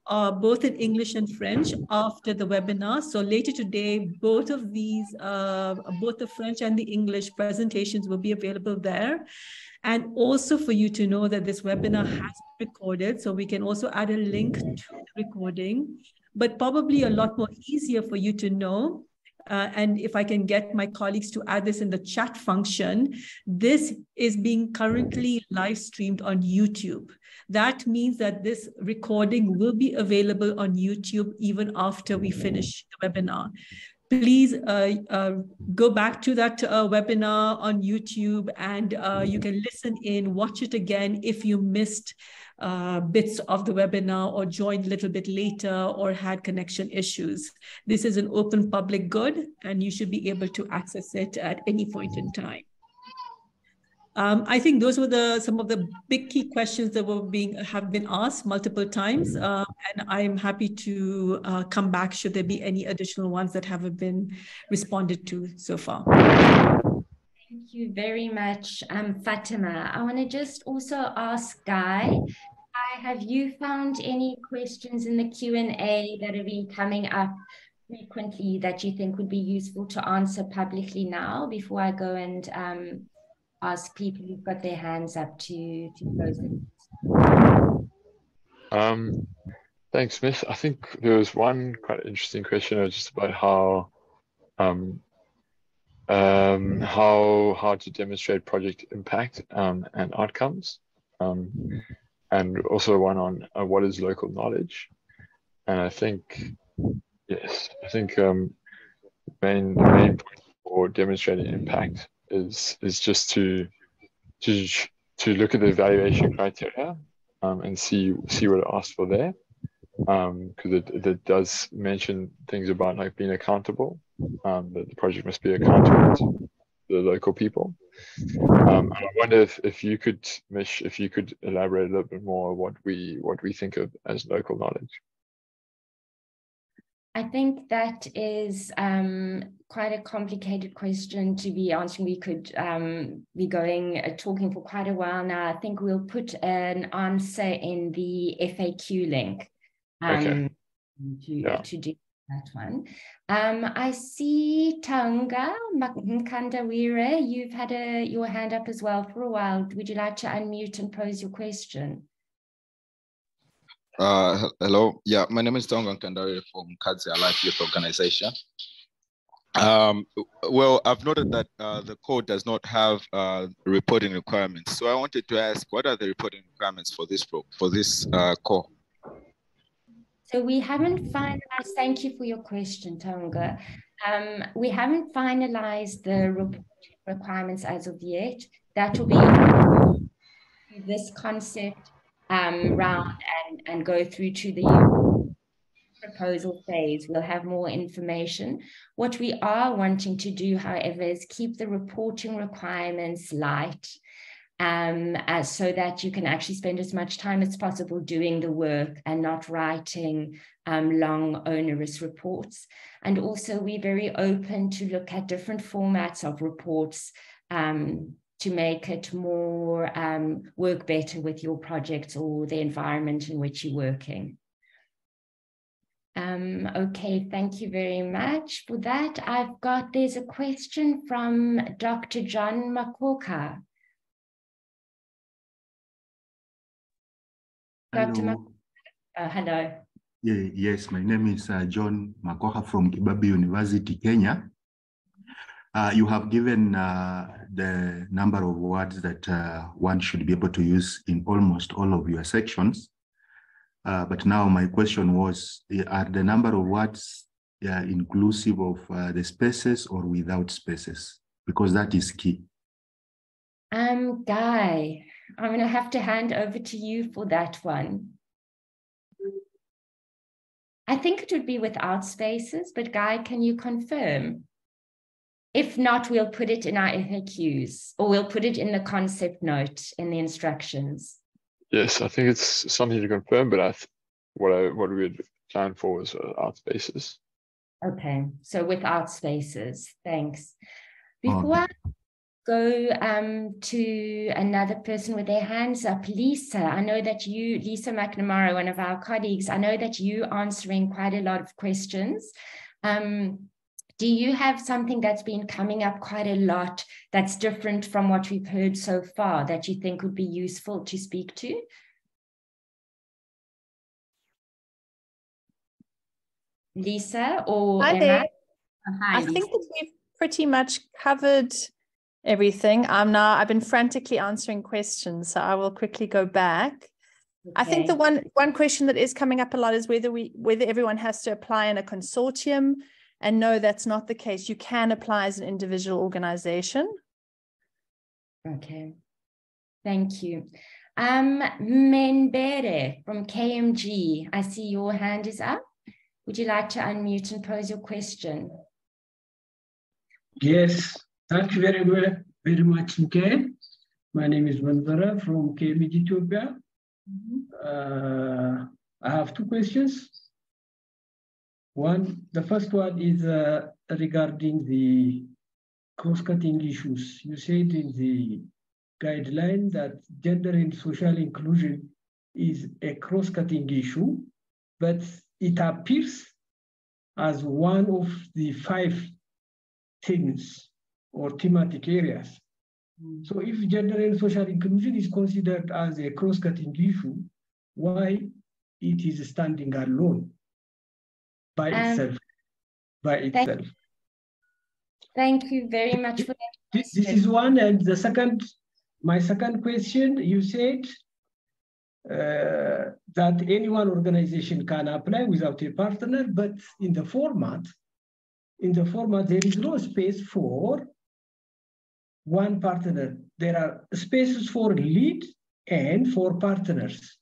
both in English and French after the webinar. So later today, both of these, both the French and the English presentations will be available there. And also for you to know that this webinar has been recorded, so we can also add a link to the recording, but probably a lot more easier for you to know. And if I can get my colleagues to add this in the chat function, this is being currently live streamed on YouTube. That means that this recording will be available on YouTube even after we finish the webinar. Please go back to that webinar on YouTube, and you can listen in, watch it again if you missed bits of the webinar or joined a little bit later or had connection issues. This is an open public good, and you should be able to access it at any point in time. I think those were some of the big key questions that have been asked multiple times, and I'm happy to come back should there be any additional ones that haven't been responded to so far. Thank you very much, Fatima. I want to just also ask Guy, have you found any questions in the Q&A that have been coming up frequently that you think would be useful to answer publicly now before I go and ask people who've got their hands up to pose them? Thanks, Miss. I think there was one quite interesting question just about how to demonstrate project impact and outcomes, and also one on what is local knowledge. And I think, yes, I think the main point for demonstrating impact is just to look at the evaluation criteria and see what it asks for there, because it does mention things about like being accountable, that the project must be accountable to the local people. I wonder if you could, Mish, if you could elaborate a little bit more what we think of as local knowledge. I think that is quite a complicated question to be answering. We could be talking for quite a while now. I think we'll put an answer in the FAQ link Okay. to do That one. I see Taunga Mkandawira, you've had your hand up as well for a while. Would you like to unmute and pose your question? Hello. Yeah, my name is Tonga Kandari from Kadzia Life Youth Organization. Well, I've noted that the code does not have reporting requirements. So I wanted to ask, what are the reporting requirements for this core? So we haven't finalized, thank you for your question, Tonga. We haven't finalized the reporting requirements as of yet. That will be this concept round and go through to the proposal phase. We'll have more information. What we are wanting to do, however, is keep the reporting requirements light, so that you can actually spend as much time as possible doing the work and not writing long, onerous reports. And also, we're very open to look at different formats of reports to make it more work better with your project or the environment in which you're working. Okay, thank you very much for that. There's a question from Dr. John Makoka. Hello. Hello. Yeah, yes, my name is John Makoha from Kibabi University, Kenya. You have given the number of words that one should be able to use in almost all of your sections. But now my question was, are the number of words inclusive of the spaces or without spaces? Because that is key. Guy, I'm going to have to hand over to you for that one. I think it would be without spaces, but Guy, can you confirm? If not, we'll put it in our FAQs, or we'll put it in the concept note in the instructions. Yes, I think it's something to confirm, but what we had planned for was without spaces. Okay, so without spaces, thanks. Before I go to another person with their hands up, Lisa, I know that you, Lisa McNamara, one of our colleagues, I know that you answering quite a lot of questions. Do you have something that's been coming up quite a lot that's different from what we've heard so far that you think would be useful to speak to? Lisa or Hi Emma? there. Hi, I think that we've pretty much covered everything. I've been frantically answering questions, so I will quickly go back. Okay. I think the one question that is coming up a lot is whether everyone has to apply in a consortium. And no, that's not the case. You can apply as an individual organization. Okay, thank you. Menbere from KMG, I see your hand is up. Would you like to unmute and pose your question? Yes, thank you very much, Mke. My name is Manvara from KMG Ethiopia. I have two questions. The first one is regarding the cross-cutting issues. You said in the guideline that gender and social inclusion is a cross-cutting issue, but it appears as one of the 5 themes or thematic areas. So if gender and social inclusion is considered as a cross-cutting issue, why it is standing alone by itself? Thank you very much for that question. This is one, and my second question, you said that any one organization can apply without a partner, but in the format, there is no space for one partner. There are spaces for lead and for partners,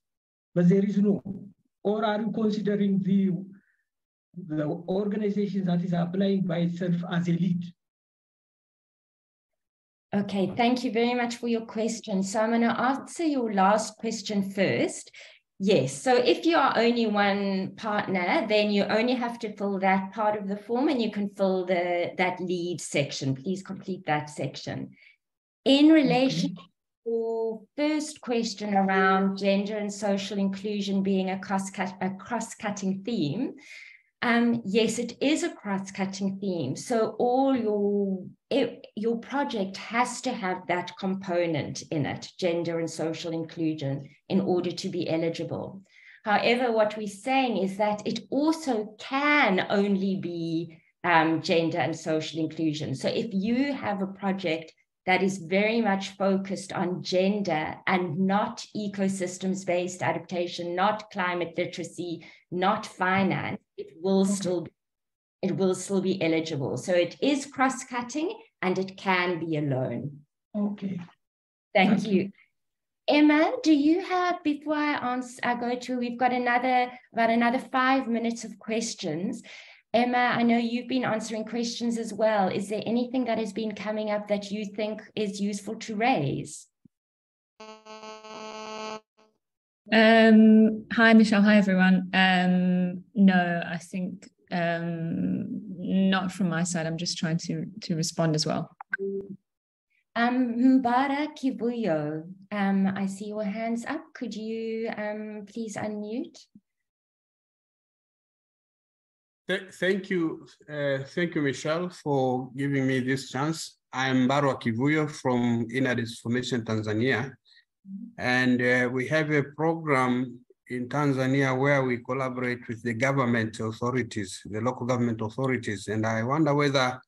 but there is no. Or are you considering the organization that is applying by itself as a lead? Okay, thank you very much for your question. So I'm going to answer your last question first. Yes, so if you are only one partner, then you only have to fill that part of the form and you can fill that lead section. Please complete that section. In relation to your first question around gender and social inclusion being a cross-cutting theme, Yes, it is a cross-cutting theme. So all your project has to have that component in it, gender and social inclusion, in order to be eligible. However, what we're saying is that it also can only be gender and social inclusion. So if you have a project that is very much focused on gender and not ecosystems-based adaptation, not climate literacy, not finance, it will still be eligible. So it is cross-cutting and it can be a loan. Okay. Thank you. Emma, do you have, before I go to, we've got about another 5 minutes of questions. Emma, I know you've been answering questions as well. Is there anything that has been coming up that you think is useful to raise? Hi, Michelle. Hi, everyone. No, I think not from my side. I'm just trying to respond as well. Mbara Kibuyo, I see your hands up. Could you please unmute? Thank you, Michelle, for giving me this chance. I'm Barwa Kivuyo from Inadis Formation, Tanzania. And we have a program in Tanzania where we collaborate with the government authorities, the local government authorities. And I wonder whether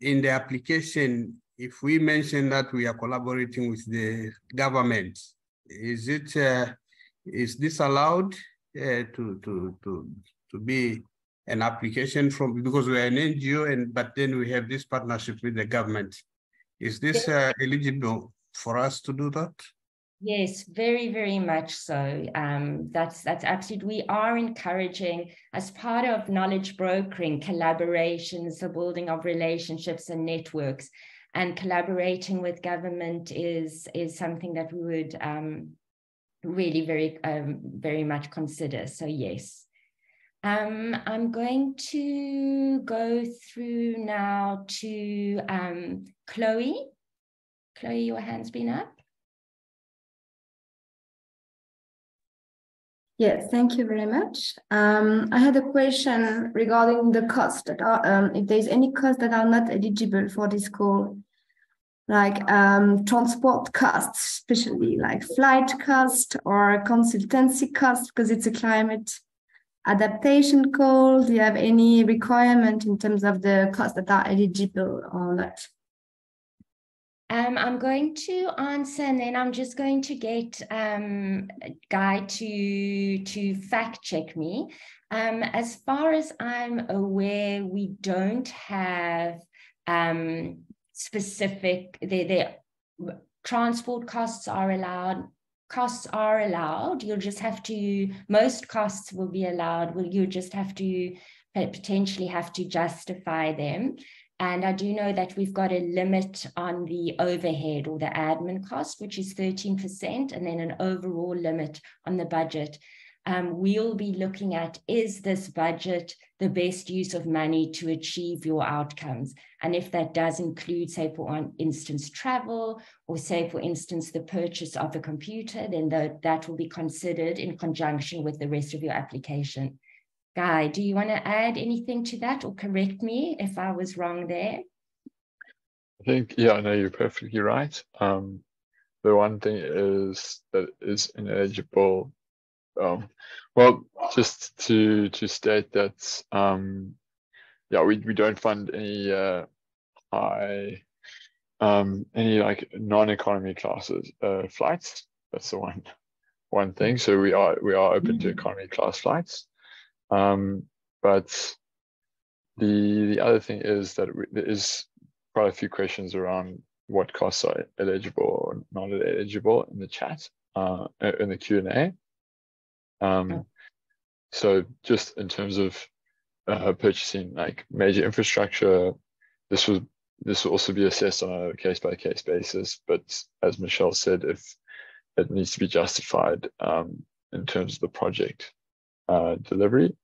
in the application, if we mention that we are collaborating with the government, is this allowed to be an application from, because we are an NGO, but then we have this partnership with the government. Is this eligible for us to do that? Yes, very, very much so. That's absolutely, we are encouraging, as part of knowledge brokering, collaborations, the building of relationships and networks, and collaborating with government is something that we would really very much consider. So yes. I'm going to go through now to Chloe. Chloe, your hand's been up. Yes, thank you very much. I had a question regarding the costs that are, if there's any costs that are not eligible for this call, like transport costs, especially like flight cost or consultancy costs, because it's a climate adaptation call. Do you have any requirement in terms of the costs that are eligible or not? I'm going to answer, and then I'm just going to get Guy to fact check me. As far as I'm aware, we don't have specific, transport costs are allowed. Costs are allowed. You'll just have to, most costs will be allowed. You just have to potentially have to justify them. And I do know that we've got a limit on the overhead or the admin cost, which is 13%, and then an overall limit on the budget. We'll be looking at, is this budget the best use of money to achieve your outcomes? And if that does include, say, for instance, travel, or say, for instance, the purchase of a computer, then that will be considered in conjunction with the rest of your application. Guy, do you want to add anything to that or correct me if I was wrong there? I think, yeah, no, you're perfectly right. The one thing is that is ineligible. Well, just to state that, yeah, we don't fund any any like non-economy classes flights. That's the one thing. So we are open to economy class flights. But the other thing is that there is quite a few questions around what costs are eligible or not eligible in the chat, in the Q&A. So just in terms of purchasing like major infrastructure, this will also be assessed on a case-by-case basis. But as Michelle said, if it needs to be justified in terms of the project delivery,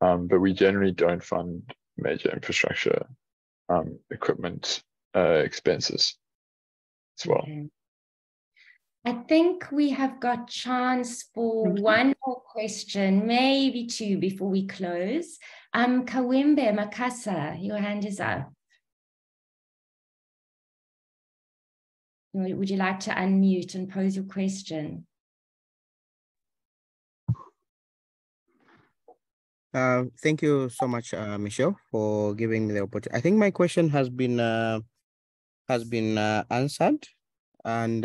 but we generally don't fund major infrastructure equipment expenses as well. I think we have got chance for one more question, maybe two before we close. Kawembe Makasa, your hand is up. Would you like to unmute and pose your question? Thank you so much, Michelle, for giving me the opportunity. I think my question has been answered, and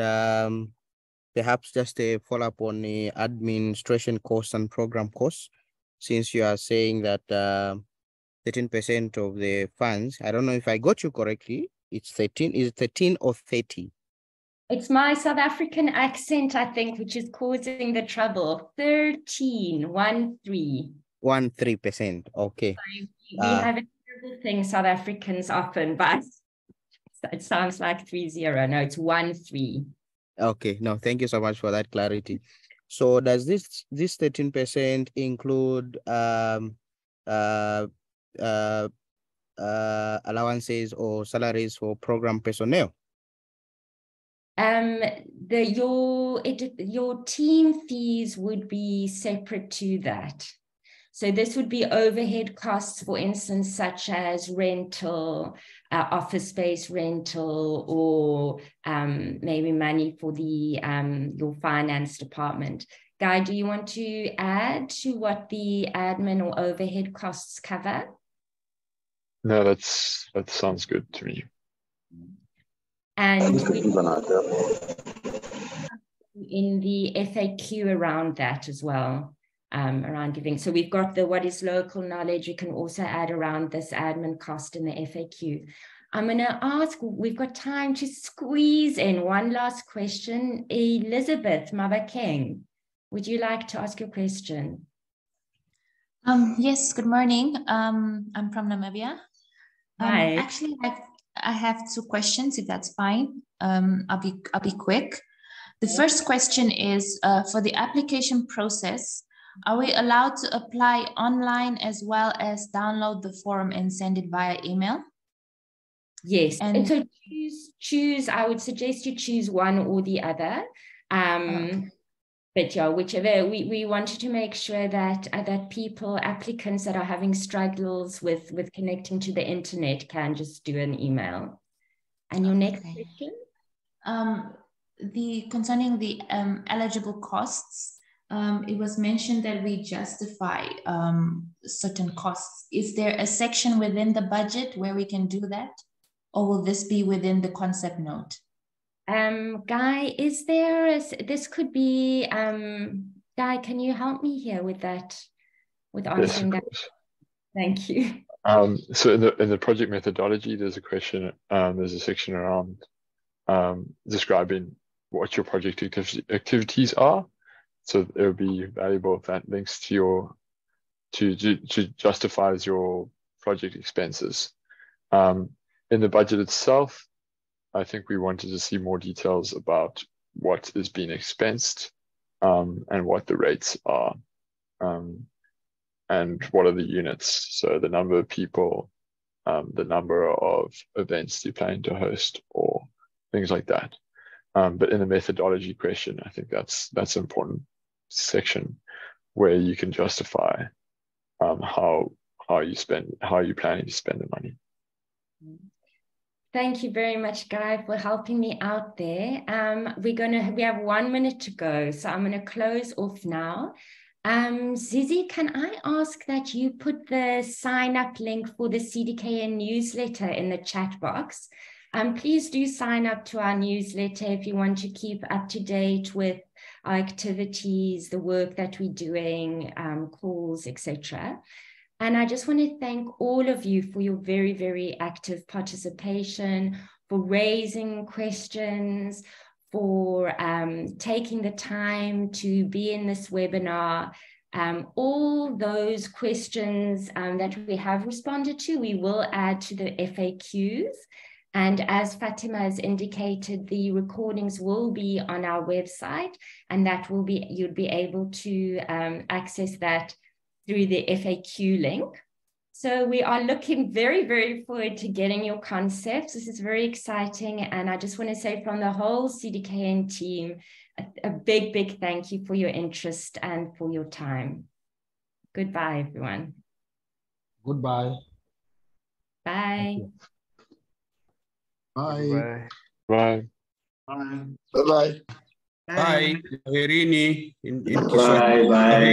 perhaps just a follow-up on the administration course and program course, since you are saying that 13% of the funds, I don't know if I got you correctly, it's 13, is it 13 or 30? It's my South African accent, I think, which is causing the trouble. 13, 13. 13%, okay. We have a terrible thing, South Africans often, but it sounds like 30. No, it's 13. Okay, no, thank you so much for that clarity. So does this 13% include allowances or salaries for program personnel? Your team fees would be separate to that. So this would be overhead costs, for instance, such as rental, office space rental, or maybe money for the your finance department. Guy, do you want to add to what the admin or overhead costs cover? No, that sounds good to me. And in the FAQ around that as well. Around giving. So we've got the what is local knowledge. You can also add around this admin cost in the FAQ. I'm going to ask, we've got time to squeeze in one last question. Elizabeth Mabakeng, would you like to ask your question? Yes, good morning. I'm from Namibia. Hi. Actually, I have two questions, if that's fine. I'll be quick. The first question is for the application process. Are we allowed to apply online as well as download the form and send it via email? Yes, and so choose. I would suggest you choose one or the other. But yeah, whichever. We wanted to make sure that applicants that are having struggles with connecting to the internet can just do an email. And your next question? Concerning the eligible costs. It was mentioned that we justify certain costs. Is there a section within the budget where we can do that? Or will this be within the concept note? Guy, is there this could be, Guy, can you help me here with that, with answering that? Thank you. So in the project methodology, there's a question, there's a section around describing what your project activities are. So it would be valuable if that links to your to justifies your project expenses. In the budget itself, I think we wanted to see more details about what is being expensed and what the rates are, and what are the units. So the number of people, the number of events you plan to host, or things like that. But in the methodology question, I think that's an important section where you can justify how you planning to spend the money. Thank you very much, Guy, for helping me out there. We have 1 minute to go, so I'm going to close off now. Zizi, can I ask that you put the sign up link for the CDKN newsletter in the chat box? Please do sign up to our newsletter if you want to keep up to date with our activities, the work that we're doing, calls, etc. And I just want to thank all of you for your very, very active participation, for raising questions, for taking the time to be in this webinar. All those questions that we have responded to, we will add to the FAQs. And as Fatima has indicated, the recordings will be on our website, and that will be, you'd be able to access that through the FAQ link. So we are looking very, very forward to getting your concepts. This is very exciting. And I just want to say from the whole CDKN team, a big, big thank you for your interest and for your time. Goodbye, everyone. Goodbye. Bye. Bye. Bye. Bye. Bye-bye. Bye. Irini in Bye. Bye.